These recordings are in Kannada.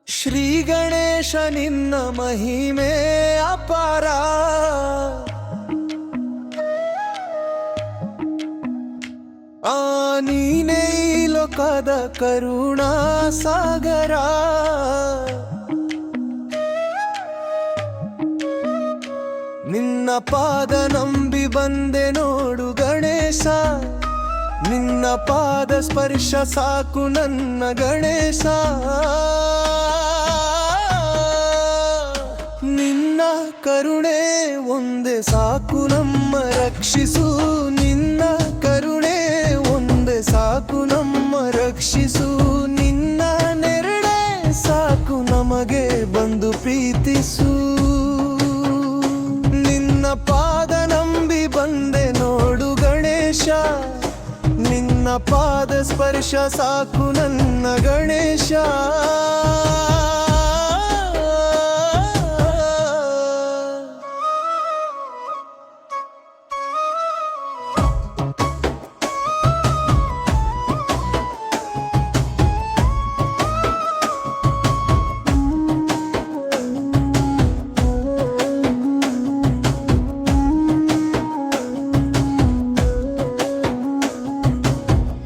ಶ್ರೀ ಗಣೇಶ ನಿನ್ನ ಮಹಿಮೆ ಅಪಾರ, ನೀನೇ ಈ ಲೋಕದ ಕರುಣಾ ಸಾಗರ. ನಿನ್ನ ಪಾದ ನಂಬಿ ಬಂದೆ ನೋಡು ಗಣೇಶ, ನಿನ್ನ ಪಾದ ಸ್ಪರ್ಶ ಸಾಕು ನನ್ನ ಗಣೇಶ. ನಿನ್ನ ಕರುಣೆ ಒಂದೇ ಸಾಕು ನಮ್ಮ ರಕ್ಷಿಸು, ನಿನ್ನ ಕರುಣೆ ಒಂದೇ ಸಾಕು ನಮ್ಮ ರಕ್ಷಿಸು. ನಿನ್ನ ನೆರಳೆ ಸಾಕು ನಮಗೆ ಬಂದು ಪ್ರೀತಿಸು. ನಿನ್ನ ಪಾದ ನಂಬಿ ಬಂದೆ ನೋಡು ಗಣೇಶ, ನಿನ್ನ ಪಾದ ಸ್ಪರ್ಶ ಸಾಕು ನನ್ನ ಗಣೇಶ.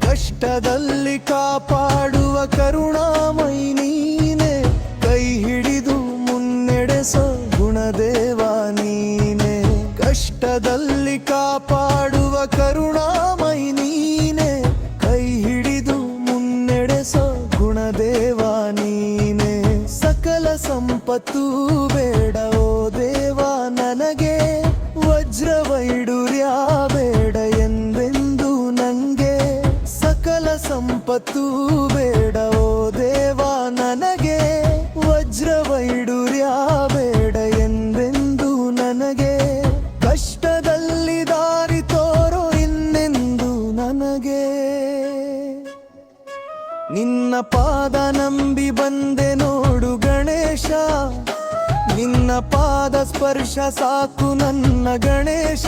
ಕಷ್ಟದಲ್ಲಿ ಕಾಪಾಡುವ ಕರುಣಾಮಯಿ ನೀನೆ, ಕೈ ಹಿಡಿದು ಮುನ್ನಡೆಸೋ ಗುಣದೇವ ನೀನೆ. ಕಷ್ಟದಲ್ಲಿ ಕಾಪಾಡುವ ಕರುಣಾಮಯಿ ನೀನೆ, ಕೈ ಹಿಡಿದು ಮುನ್ನಡೆಸೋ ಗುಣದೇವ ನೀನೆ. ಸಕಲ ಸಂಪತ್ತು ಬೇಡ ಓ ದೇವ ನನಗೆ, ವಜ್ರ ವೈಡೂರ್ಯ ಬೇಡ ಎಂದೆಂದು ನಂಗೆ. ಸಕಲ ಸಂಪತ್ತು ಬೇಡ ಓ ದೇವ ನನಗೆ, ವಜ್ರ ವೈಡೂರ್ಯ ಬೇಡ ಎಂದೆಂದು ನನಗೆ. ಕಷ್ಟದಲ್ಲಿ ದಾರಿ ತೋರೋ ಇನ್ನೆಂದು ನನಗೆ. ನಿನ್ನ ಪಾದ ನಂಬಿ ಬಂದೆ ನೋಡು ಗಣೇಶ, ನಿನ್ನ ಪಾದ ಸ್ಪರ್ಶ ಸಾಕು ನನ್ನ ಗಣೇಶ.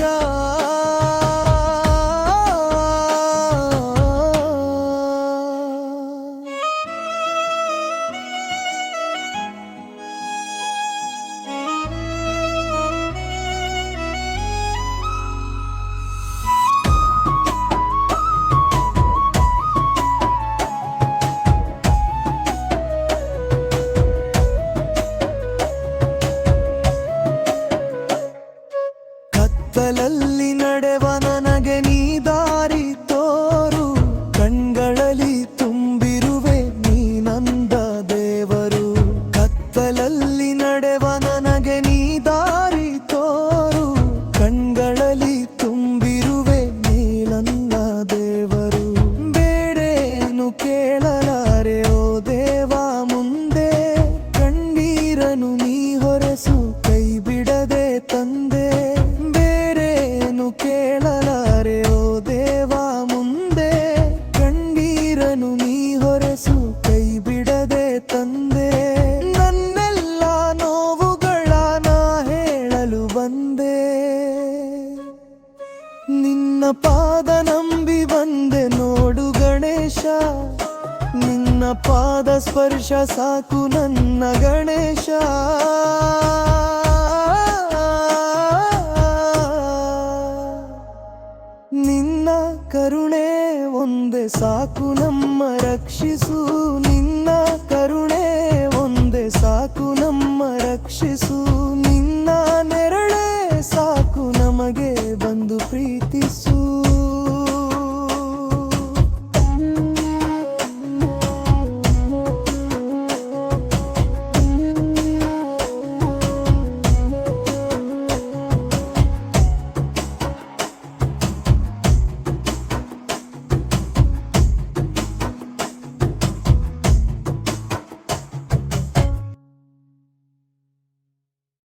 ಕತ್ತಲಲ್ಲಿ ನಡೆವ ನನಗೆ ನೀ ದಾರಿ ತೋರು, ಕಣ್ಗಳಲ್ಲಿ ತುಂಬಿರುವೆ ನೀ ನಂದ ದೇವರು. ಕತ್ತಲಲ್ಲಿ ನಡೆವ ನನಗೆ ನೀ ದಾರಿ ತೋರು, ಕಣ್ಗಳಲ್ಲಿ ತುಂಬಿರುವೆ ನೀ ನನ್ನ ದೇವರು. ಬೇಡೇನು ಕೇಳಲಾರೆ ಓ ದೇವ ಮುಂದೆ, ಕಣ್ಣೀರನು ನೀ ಹೊರಸು ಕೈ ಬಿಡದೆ ತಂದೆ. ಕೇಳಲಾರೆ ಓ ದೇವ ಮುಂದೆ, ಕಣ್ಣೀರನು ನೀ ಹೊರಸು ಕೈ ಬಿಡದೆ ತಂದೆ. ನನ್ನೆಲ್ಲ ನೋವುಗಳ ನಾ ಹೇಳಲು ಬಂದೆ, ನಿನ್ನ ಪಾದ ನಂಬಿ ಬಂದೆ ನೋಡು ಗಣೇಶ, ನಿನ್ನ ಪಾದ ಸ್ಪರ್ಶ ಸಾಕು ನನ್ನ ಗಣೇಶ. ನಿನ್ನ ಕರುಣೆ ಒಂದೇ ಸಾಕು ನಮ್ಮ ರಕ್ಷಿಸು, ನಿನ್ನ ಕರುಣೆ ಒಂದೇ ಸಾಕು ನಮ್ಮ ರಕ್ಷಿಸು.